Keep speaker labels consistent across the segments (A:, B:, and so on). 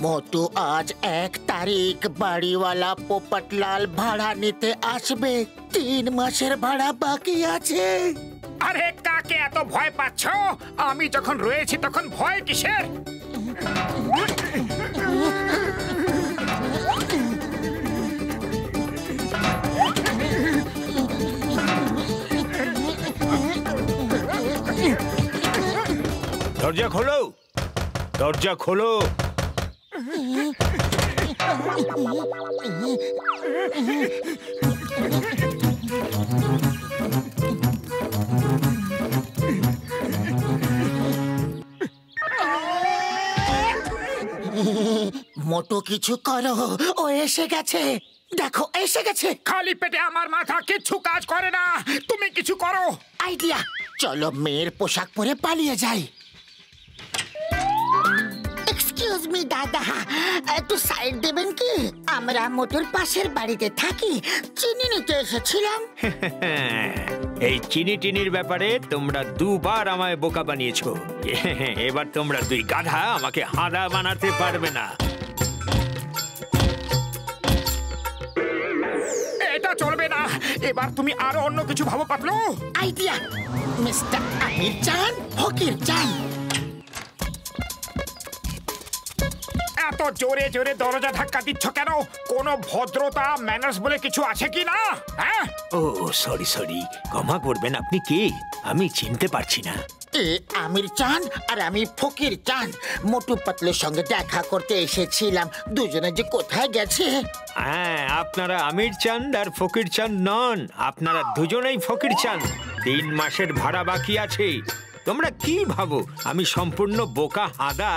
A: মোটু আজ 1 তারিখ বাড়িওয়ালা পোপটলাল ভাড়া নিতে আসবে। 3 মাসের ভাড়া বাকি আছে।
B: আরে কাকে এত ভয় পাচ্ছ? আমি যখন রয়েছি তখন ভয় কিসের?
C: দরজা খোলো, দরজা খোলো।
A: মোটু কিছু করো, ও এসে গেছে। দেখো এসে গেছে।
B: খালি পেটে আমার মাথা কিচ্ছু কাজ করে না। তুমি কিছু করো।
A: আইডিয়া, চলো মেয়ের পোশাক পরে পালিয়ে যাই। এক্সকিউজ মি দাদা, একটু সাইড দেবেন কি? আমরা মোটুর পাশের বাড়িতে থাকি, চিনি নিতে এসেছিলাম।
C: এই চিনি টিনির ব্যাপারে তোমরা 2 বার আমায় বোকা বানিয়েছো। এবার তোমরা 2 গাধা আমাকে হাঁদা বানাতে পারবে না।
B: এটা চলবে না। এবার তুমি আরো অন্য কিছু ভাবো পাতলু।
A: আইডিয়া, মিস্টার আমির চান, ফকির চান।
B: এত জোরে জোরে দরজা ধাক্কা দিচ্ছ কেন? কোনো ভদ্রতা ম্যানার্স বলে কিছু আছে কি না? হ্যাঁ?
C: ও সরি সরি, ক্ষমা করবেন। আপনি কে? আমি চিনতে পারছি না।
A: এ আমির চান আর আমি ফকির চান। মোটু পাতলুর সঙ্গে দেখা করতে এসেছিলাম। দুজনে যে কোথায় গেছে?
C: হ্যাঁ, আপনারা আমির চাঁদ আর ফকির চাঁদ নন। আপনারা দুজনেই ফকির চাঁদ। 3 মাসের ভাড়া বাকি আছে। তোমরা কি ভাবো আমি সম্পূর্ণ বোকা হাঁদা?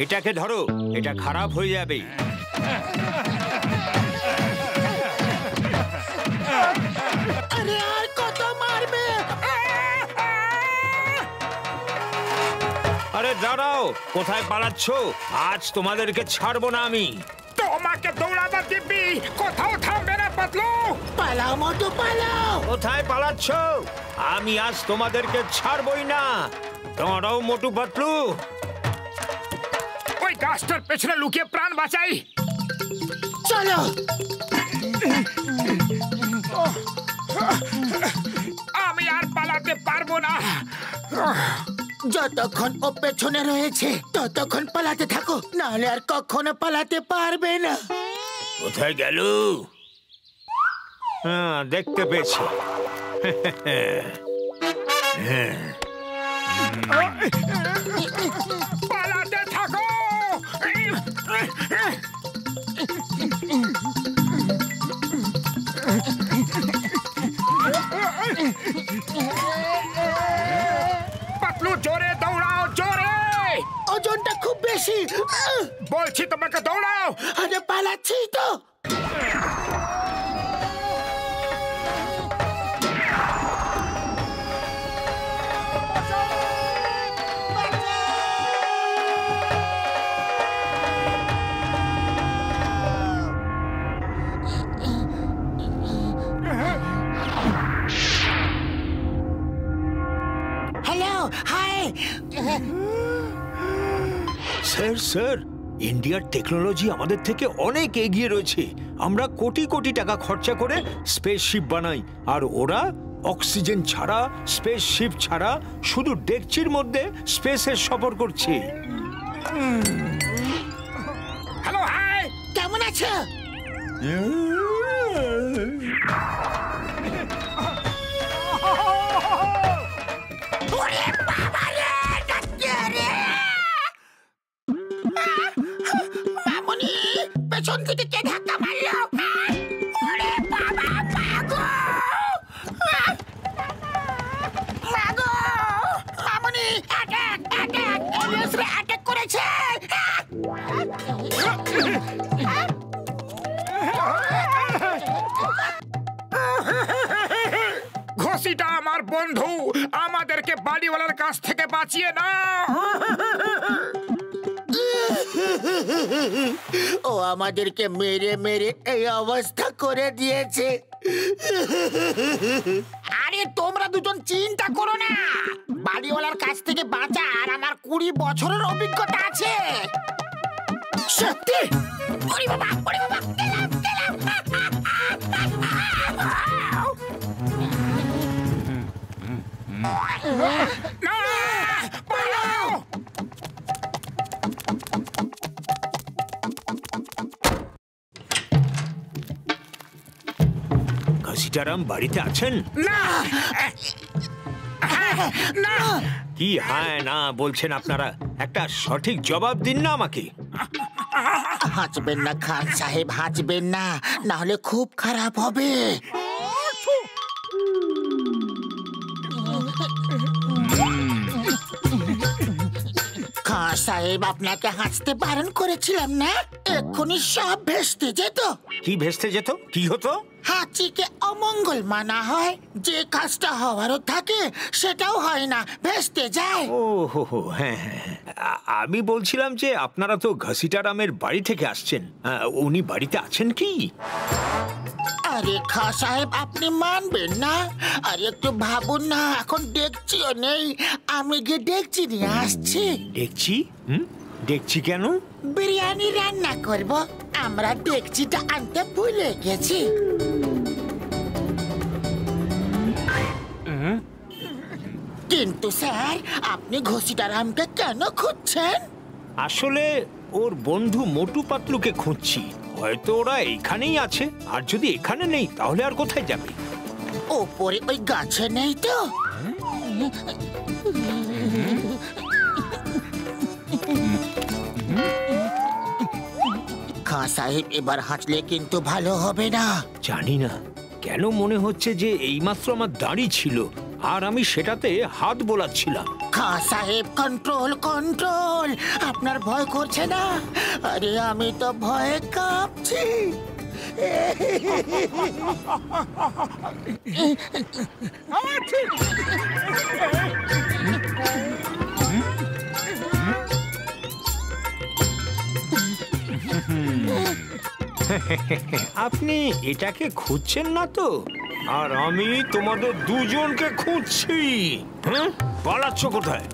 C: এটাকে ধরো, এটা খারাপ হয়ে যাবে।
A: আরে আর কত মারবে?
C: আরে দাঁড়াও, কোথায় পালাচ্ছ? আজ তোমাদেরকে ছাড়বো না আমি।
B: তোমাকে দৌড়াবার দিব্যি, কোথাও থামবে না পাতলু।
A: পালাও মোটু পালাও।
C: কোথায় পালাচ্ছ? আমি আজ তোমাদেরকে ছাড়বই না। দাঁড়াও মোটু পাতলু।
B: ওই গাছটার পেছনে লুকিয়ে প্রাণ বাঁচাই।
A: চলো।
B: আমি আর পালাতে পারবো না।
A: যতক্ষণ ও পেছনে রয়েছে ততক্ষণ পালাতে থাকো, নাহলে আর কখনো পালাতে পারবে না।
C: কোথায় গেল? হ্যাঁ, দেখতে পেয়েছি।
B: পালাতে থাকো। পাতলু জোরে দৌড়াও, জোরে।
A: ওজনটা খুব বেশি।
B: বলছি তোমাকে দৌড়াও।
A: আরে পালাচ্ছি তো। Hello, hi.
C: স্যার স্যার, ইন্ডিয়ার টেকনোলজি আমাদের থেকে অনেক এগিয়ে রয়েছে। আমরা কোটি কোটি টাকা খরচা করে স্পেসশিপ বানাই, আর ওরা অক্সিজেন ছাড়া, স্পেসশিপ ছাড়া শুধু ডেকচির মধ্যে স্পেসের সফর করছে।
B: Hello, hi.
A: কেমন আছো? ওরে বাবা রে, ডাক্তার রে। মামুনি, পেছন থেকে কে ধাক্কা মারলো? ওরে বাবা, মাগো মাগো। মামুনি, অ্যাটাক অ্যাটাক, এলিয়াস রে অ্যাটাক করেছে।
B: ঘষিটা আমার বন্ধু, আমাদেরকে বাড়িওয়ালার কাছ থেকে বাঁচিয়ে নাও।
A: ও আমাদেরকে মেরে মেরে এই অবস্থা করে দিয়েছে।
B: আরে তোমরা দুজন চিন্তা করো না, বাড়িওয়ালার কাছ থেকে বাঁচার আমার 20 বছরের অভিজ্ঞতা আছে।
A: সত্যি?
B: ওরে বাবা, ওরে বাবা, গেলাম, গেলাম। না, পালাও।
C: ঘসিটারাম বাড়িতে আছেন?
B: না, না।
C: কি হ্যাঁ না বলছেন আপনারা? একটা সঠিক জবাব দিন না আমাকে।
A: হাঁচবেন না খান সাহেব, হাঁচবেন না, না হলে খুব খারাপ হবে। খান সাহেব, আপনাকে হাঁচতে বারণ করেছিলাম না? এক্ষুনি সব ভেস্তে যেত।
C: কি ভেস্তে যেত? কি হতো?
A: হাঁচিকে অমঙ্গল মানা হয়, যে কাজটা হওয়ারও থাকে সেটাও হয় না, ভেস্তে যায়।
C: ও হো হো, হ্যাঁ হ্যাঁ। আমি বলছিলাম যে আপনারা তো ঘসিটারামের বাড়ি থেকে আসছেন, উনি বাড়িতে আছেন কি?
A: আরে খা সাহেব, আপনি মানবেন না? আরে একটু ভাবুন না, এখন ডেকচিও নেই, আমি গিয়ে ডেকচি নিয়ে আসছি।
C: ডেকচি? ডেকচি কেন?
A: বিরিয়ানি রান্না করব, আমরা ডেকচিটা আনতে ভুলে গেছি। কিন্তু স্যার, আপনি ঘসিটারামকে কেন খুঁজছেন?
C: আসলে ওর বন্ধু মোটু পাতলুকে খুঁজছি। হয়তো ওরা এইখানেই আছে, আর যদি এখানে নেই তাহলে আর কোথায় যাবে?
A: ওপরে ওই গাছে নেই তো? খাঁ সাহেব, এবার হাঁচলে কিন্তু ভালো হবে না।
C: জানি না কেন মনে হচ্ছে যে এইমাত্র আমার দাড়ি ছিল আর আমি সেটাতে হাত বোলাচ্ছিলাম।
A: খাঁ সাহেব, কন্ট্রোল কন্ট্রোল। আপনার ভয় করছে না? আরে আমি তো ভয়ে কাঁপছি।
C: আপনি এটাকে খুঁজছেন না তো? আর আমি তোমাদের দুজনকে খুঁজছি। পালাচ্ছ কোথায়?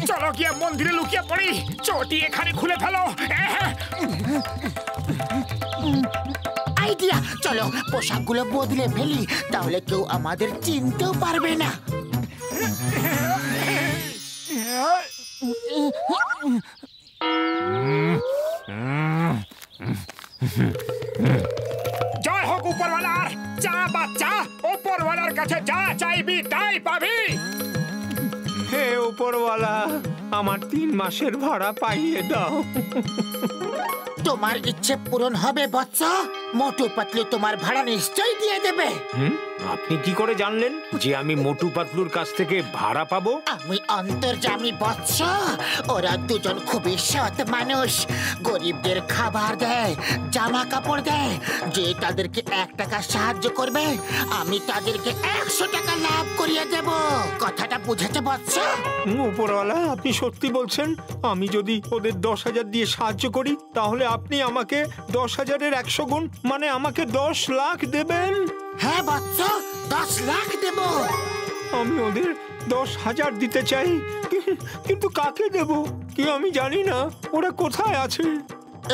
B: চলো গিয়ে মন্দিরে লুকিয়ে পড়ি, চটি এখানে খুলে ফেলো।
A: আইডিয়া, চলো পোশাকগুলো বদলে ফেলি, তাহলে কেউ আমাদের চিনতেও পারবে না।
B: জয় হোক উপরওয়ালার। যা বাচ্চা, উপরওয়ালার কাছে যা চাইবি তাই পাবি।
C: হে উপরওয়ালা, আমার 3 মাসের ভাড়া পাইয়ে দাও।
A: তোমার ইচ্ছে পূরণ হবে বৎস। মোটু পাতলু তোমার ভাড়া নিশ্চয়ই দিয়ে দেবে।
C: আপনি কি করে জানলেন যে আমি মোটু পাতলুর কাছ থেকে ভাড়া পাবো?
A: আমি অন্তর্যামী বৎস। ওরা দুজন খুবই সৎ মানুষ, গরিবদের খাবার দেয়, জামা কাপড় দেয়। যে তাদেরকে 1 টাকা সাহায্য করবে, আমি তাদেরকে 100 টাকা লাভ করিয়ে দেব। কথাটা বুঝেছে বৎস?
C: উপরওয়ালা, আপনি সত্যি বলছেন? আমি যদি ওদের 10,000 দিয়ে সাহায্য করি, তাহলে আপনি আমাকে 10,000-এর 100 গুণ, মানে আমাকে 10 লাখ দেবেন?
A: হ্যাঁ বৎস, 10 লাখ দেব।
C: আমি ওদের 10,000 দিতে চাই, কিন্তু কাকে দেব কি আমি জানি না। ওরা কোথায় আছে?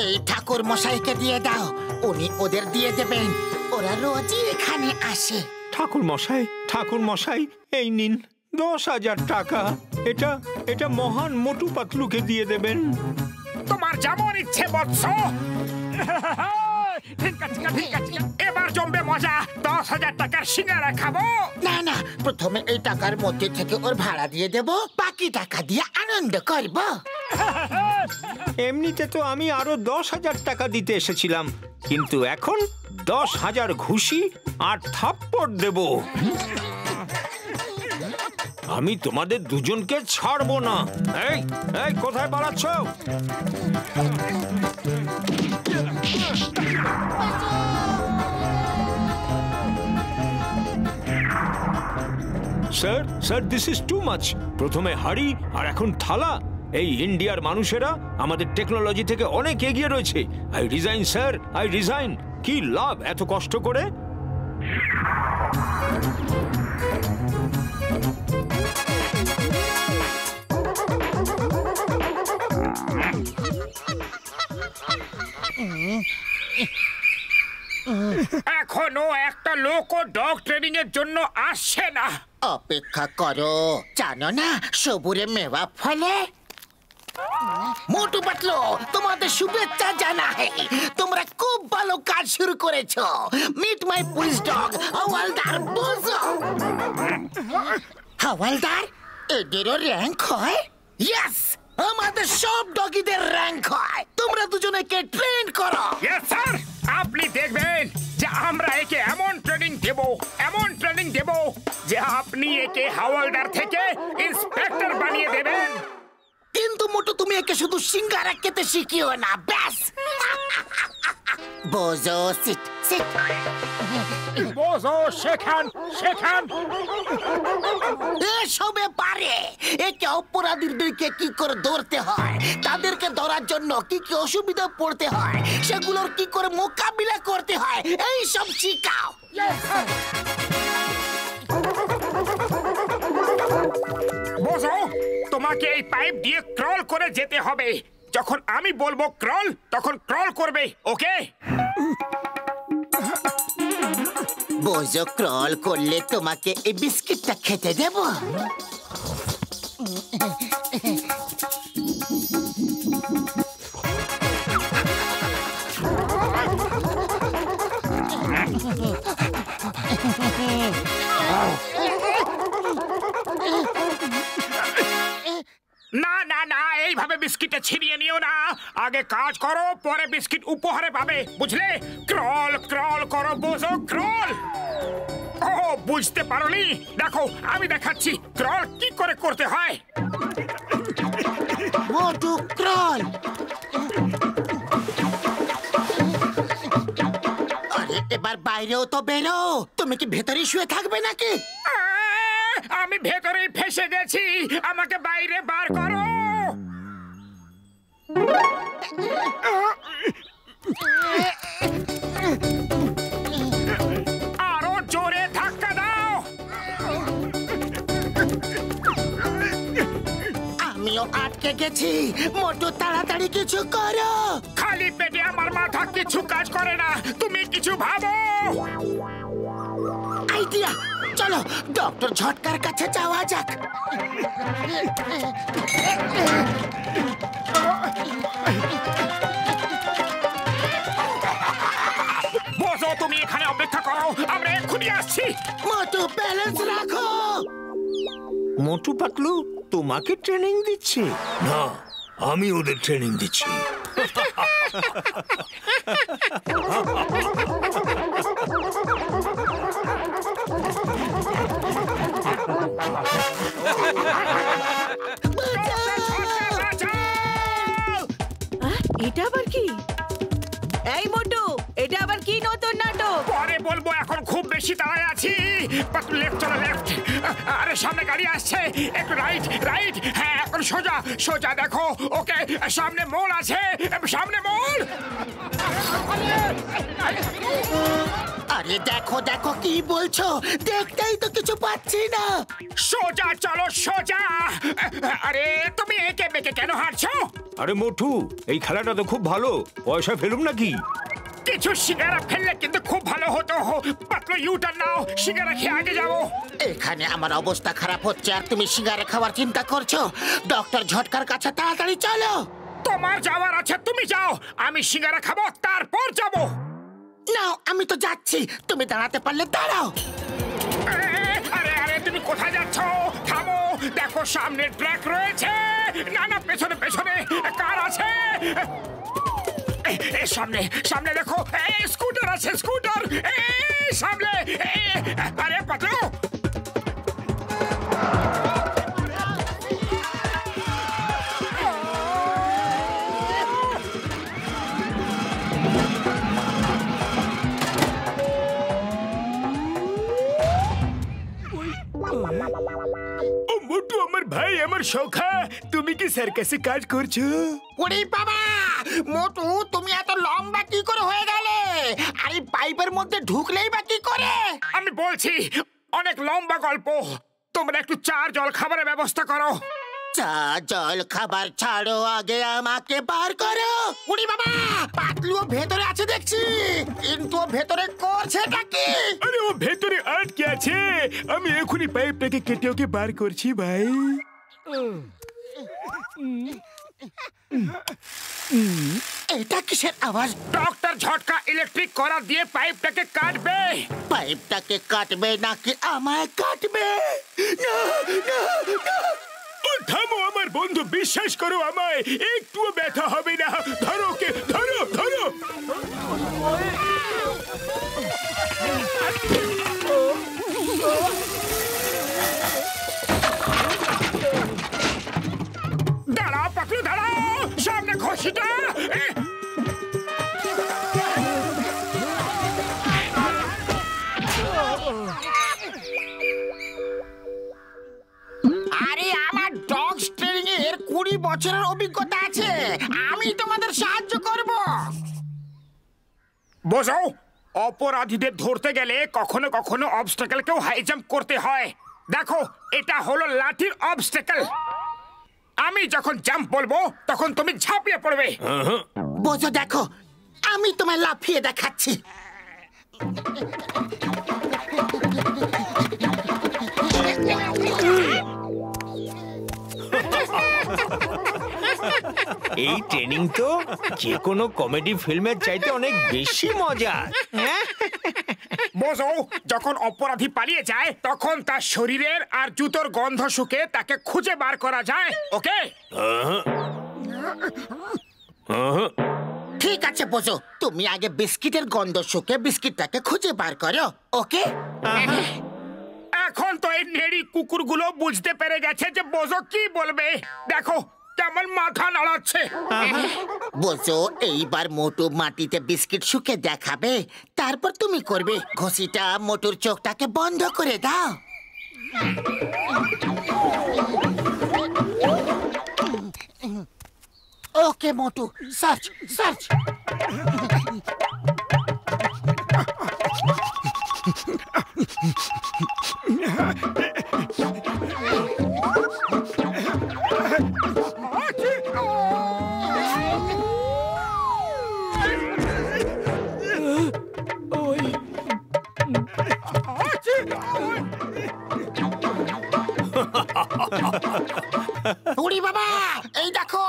A: এই ঠাকুর মশাইকে দিয়ে দাও, উনি ওদের দিয়ে দেবেন। ওরা রোজই এখানে আসে।
C: ঠাকুর মশাই, এই নিন 10,000 টাকা। এটা মহান মোটু পাতলুকে দিয়ে দেবেন।
B: তোমার যেমন ইচ্ছে বৎস। ঠিক আছে, ঠিক আছে, এবার জমবে মজা। 10,000 টাকার সিঙ্গারা খাবো।
A: না না, প্রথমে এই টাকার মধ্যে থেকে ওর ভাড়া দিয়ে দেব, বাকি টাকা দিয়ে আনন্দ করব।
C: এমনিতে তো আমি আরো 10,000 টাকা দিতে এসেছিলাম, কিন্তু এখন 10,000 ঘুষি আর থাপ্পড় দেব। আমি তোমাদের দুজনকে ছাড়বো না। এই কোথায় পালাচ্ছ? Sir, this is too much. প্রথমে হাড়ি আর এখন থালা। এই ইন্ডিয়ার মানুষেরা আমাদের টেকনোলজি থেকে অনেক এগিয়ে রয়েছে। I resign sir, I resign. কি লাভ এত কষ্ট করে?
B: এখনো একটা লোকও ডগ ট্রেনিং এর জন্য আসছে না।
A: অপেক্ষা করো, জানো না সবুরে মেওয়া ফলে। মোটু পাতলু, তোমাদের শুভেচ্ছা জানাই। তোমরা খুব ভালো কাজ শুরু করেছো। Meet my police dog havildar বোঝো। হাওয়ালদার, এদেরও র্যাঙ্ক হয়? ইয়েস, আমাদের সব ডগিদের র্যাঙ্ক হয়। তোমরা দুজনেকে ট্রেন করো।
B: ইয়েস স্যার, আপনি দেখবেন যে আমরা একে এমন ট্রেনিং দেব যে আপনি একে হাওয়ালদার থেকে ইন্সপেক্টর বানিয়ে দেবেন।
A: কিন্তু মোটু, তুমি একে শুধু সিঙ্গারা খেতে শিখিও না, ব্যাস। বোঝো, সিট সিট।
B: বোঝো, শেখান।
A: এসবে পারে। একে অপরাধীদেরকে কি করে ধরতে হয়, তাদেরকে ধরার জন্য কি কি অসুবিধা পড়তে হয়, সেগুলোর কি করে মোকাবিলা করতে হয়, এই সব শিখাও।
B: বোঝো, তোমাকে এই পাইপ দিয়ে ক্রল করে যেতে হবে। যখন আমি বলবো ক্রল, তখন ক্রল করবে, ওকে?
A: বোঝো, ক্রল করলে তোমাকে এই বিস্কিটটা খেতে দেব।
B: না না না, এইভাবে বিস্কিটটা ছিনিয়ে নিও না। আগে কাজ করো, পরে বিস্কিট উপহারে পাবে, বুঝলে? ক্রল করো, বোঝো, ক্রল। ও, বুঝতে পারোনি? দেখো, আমি দেখাচ্ছি ক্রল কি করে করতে হয়।
A: মোটু, ক্রল। আরে, এবার বাইরেও তো বেরো। তুমি কি ভেতরে শুয়ে থাকবে নাকি?
B: আমি ভেতরেই ফেসে গেছি, আমাকে বাইরে বার করো। আরো জোরে ধাক্কা দাও।
A: আমিও আটকে গেছি। মোটু, তাড়াতাড়ি কিছু করো।
B: খালি পেটে আমার মাথা কিছু কাজ করে না, তুমি কিছু ভাবো।
A: আইডিয়া, চলো ডক্টর ঝটকার কাছে যাওয়া যাক।
B: বোঝো, তুমি এখানে অপেক্ষা করো, আমরা এক্ষুনি আসছি।
A: মোটু, ব্যালেন্স রাখো।
C: মোটু পাতলু তোমাকে ট্রেনিং দিচ্ছে? না, আমি ওদের ট্রেনিং দিচ্ছি।
D: এটা আবার কি? এই মোটু, এটা আবার কি নতুন নাটক?
B: পরে বলবো, এখন খুব বেশি তাড়ায় আছি। লেফট চলো, লেফট। আরে, সামনে গাড়ি আসছে, একটু রাইট। হ্যাঁ, এখন সোজা দেখো, ওকে? সামনে মোড় আছে, সামনে মোড়।
A: আরে দেখো কি বলছো? দেখতেই তো কিছু পাচ্ছি না।
B: সোজা চলো, সোজা। আরে, তুমি একে বেঁকে কেন হাঁটছো?
C: আরে মোটু, এই খেলাটা তো খুব ভালো, পয়সা ফেলুম নাকি?
B: কিছু সিঙ্গারা ফেললে কিন্তু খুব ভালো হতো। পাতলু, ইউটার্ন নাও, সিঙ্গারা খেয়ে আগে যাবো।
A: এখানে আমার অবস্থা খারাপ হচ্ছে আর তুমি সিগারে খাওয়ার চিন্তা করছো। ডক্টর ঝটকার কাছে তাড়াতাড়ি চলো।
B: তোমার যাওয়ার আছে, তুমি যাও। আমি সিঙ্গারা খাবো, তারপর যাবো।
A: নাও, আমি তো যাচ্ছি। তুমি দাঁড়াতে পারলে দাঁড়াও।
B: আরে, তুমি কোথায় যাচ্ছ? থামো, দেখো সামনে ট্র্যাক রয়েছে। না, পেছনে কার আছে? সামনে দেখো, স্কুটার আছে, স্কুটার। সামনে। আরে পাতলু, মোটু, আমার ভাই
C: খবর সখা, তুমি কি সার্কাসে কাজ করছো?
A: ওরে বাবা মোটু, তুমি এত লম্বা কি করে হয়ে গেলে? আর এই পাইপের মধ্যে ঢুকলেই বা কি করে?
B: আমি বলছি অনেক লম্বা গল্প, তোমরা একটু চা জল খাবারের ব্যবস্থা করো।
A: চা জল খাবার ছাড়ো, আগে আমাকে বার করো। উড়ি বাবা, পাতলুও ভেতরে আছে দেখছি, কিন্তু ও ভেতরে করছেটা কি?
C: আরে ও ভেতরে আটকে আছে, আমি এখনই পাইপটাকে কেটে ওকে বার করছি ভাই।
A: এটা কিসের আওয়াজ?
B: ডক্টর ঝটকা ইলেকট্রিক করার দিয়ে পাইপটাকে কাটবে।
A: পাইপটাকে কাটবে নাকি আমায় কাটবে? না, না, না।
C: ও থামো আমার বন্ধু, বিশ্বাস করো আমায়, একটুও ব্যথা হবে না। ধরো ওকে, ধরো ধরো।
B: দাঁড়াও পাতলু, দাঁড়াও, সামনে ঘষিটা।
A: আরে আমার ডগ ট্রেনিং এর 20 বছরের অভিজ্ঞতা আছে, আমি তোমাদের সাহায্য করব।
B: বোঝো, অপরাধীদের ধরতে গেলে কখনো কখনো অবস্টাকেলকেও হাই জাম্প করতে হয়। দেখো, এটা হলো লাঠির অবস্টাকেল। আমি যখন জাম্প বলবো তখন তুমি ঝাঁপিয়ে পড়বে।
A: বোঝো, দেখো আমি তোমায় লাফিয়ে দেখাচ্ছি।
C: এই ট্রেনিং তো যে কোনো কমেডি ফিল্মের চাইতে অনেক বেশি মজা।
B: বোঝো, যখন অপরাধী পালিয়ে যায় তখন তার শরীরের আর জুতোর গন্ধ শুকে তাকে খুঁজে বার করা যায়। ওকে,
A: ঠিক আছে বোঝো, তুমি আগে বিস্কিটের গন্ধ শুকে বিস্কিটটাকে খুঁজে বার করো। ওকে,
B: এখন তো এই নেড়ি কুকুরগুলো বুঝতে পেরে গেছে যে বোঝো কি বলবে। দেখো কেমন মাথা নাড়াচ্ছে।
A: বোঝো, এইবার মোটু মাটিতে বিস্কিট শুকে দেখাবে, তারপর তুমি করবে। ঘষিটা মোটুর চোখটাকে বন্ধ করে দাও। ওকে মোটু, সার্চ সার্চ। উড়ি বাবা, এই দেখো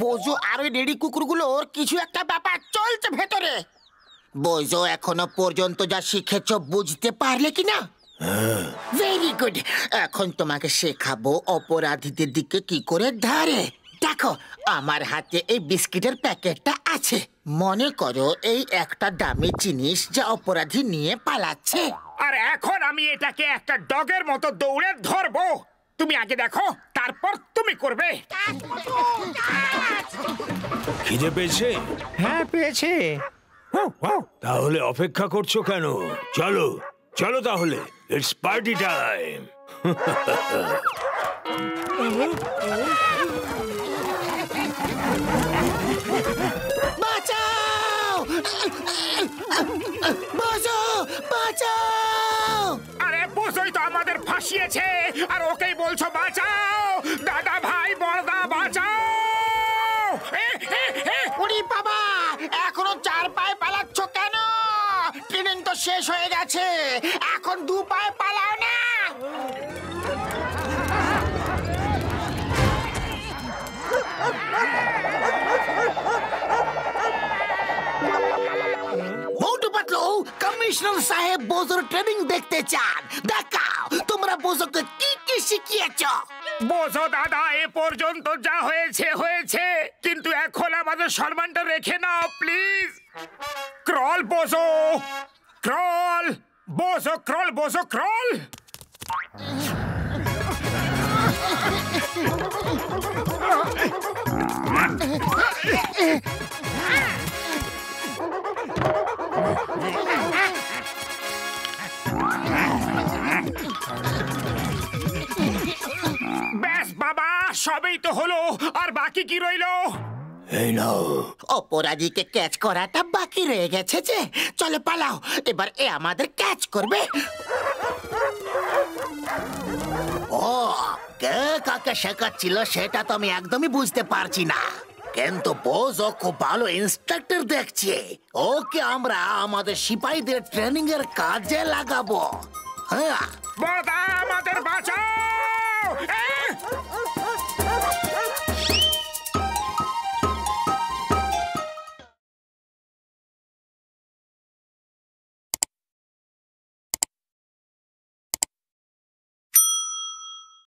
A: বোঝো, আর ওই রেডি কুকুরগুলোর কিছু একটা ব্যাপার চলছে ভেতরে। বোঝো, এখনো পর্যন্ত যা শিখেছ বুঝতে পারলে কিনা? Very good. এখন তোমাকে শেখাবো অপরাধীদের দিকে কি করে ধরে। দেখো, আমার হাতে এই বিস্কিটের প্যাকেটটা আছে। মনে করো এই একটা দামি জিনিস যা অপরাধী নিয়ে পালাচ্ছে।
B: আর এখন আমি এটাকে একটা ডগের মতো দৌড়ে ধরবো। তুমি আগে দেখো, তারপর তুমি করবে।
C: খিদে পেয়েছে?
E: হ্যাঁ পেয়েছে।
C: তাহলে অপেক্ষা করছো কেন? চলো চলো তাহলে, ইটস পার্টি টাইম।
A: বাঁচাও! বাঁচাও! বাঁচাও!
B: আরে বোঝোই তো আমাদের ফাঁসিয়েছে, আর ওকেই বলছো বাঁচাও। দাদা ভাই, বড়দা বাঁচাও।
A: উড়ি বাবা, এখনো 4 পায়ে পালাচ্ছ কেন? ট্রেনিং তো শেষ হয়ে গেছে, এখন 2 পায়ে পালাও না। মোটু পাতলু, কমিশনার সাহেব বোঝোর ট্রেনিং দেখতে চান। দেখাও তোমরা বোঝোকে কি কি শিখিয়েছ।
B: বোঝো দাদা, এ পর্যন্ত যা হয়েছে হয়েছে, কিন্তু এখন আমাদের সম্মানটা রেখে নাও প্লিজ। ক্রল বোঝো, ক্রল বোঝো, ক্রল বোঝো, ক্রল। ব্যাস বাবা, সবই তো হলো, আর বাকি কি রইলো?
C: এই নাও।
A: অপরাধীকে ক্যাচ করাটা বাকি রয়ে গেছে যে। চলে পালাও, এবার এ আমাদের ক্যাচ করবে।
E: ও কে কাকে শেখাচ্ছিল সেটা তো আমি একদমই বুঝতে পারছি না, কিন্তু বোঝো খুব ভালো ইনস্ট্রাক্টর দেখছি। ওকে আমরা আমাদের সিপাহীদের ট্রেনিং এর কাজে লাগাবো। হ্যাঁ
B: বড়দা, আমাদের বাঁচাও!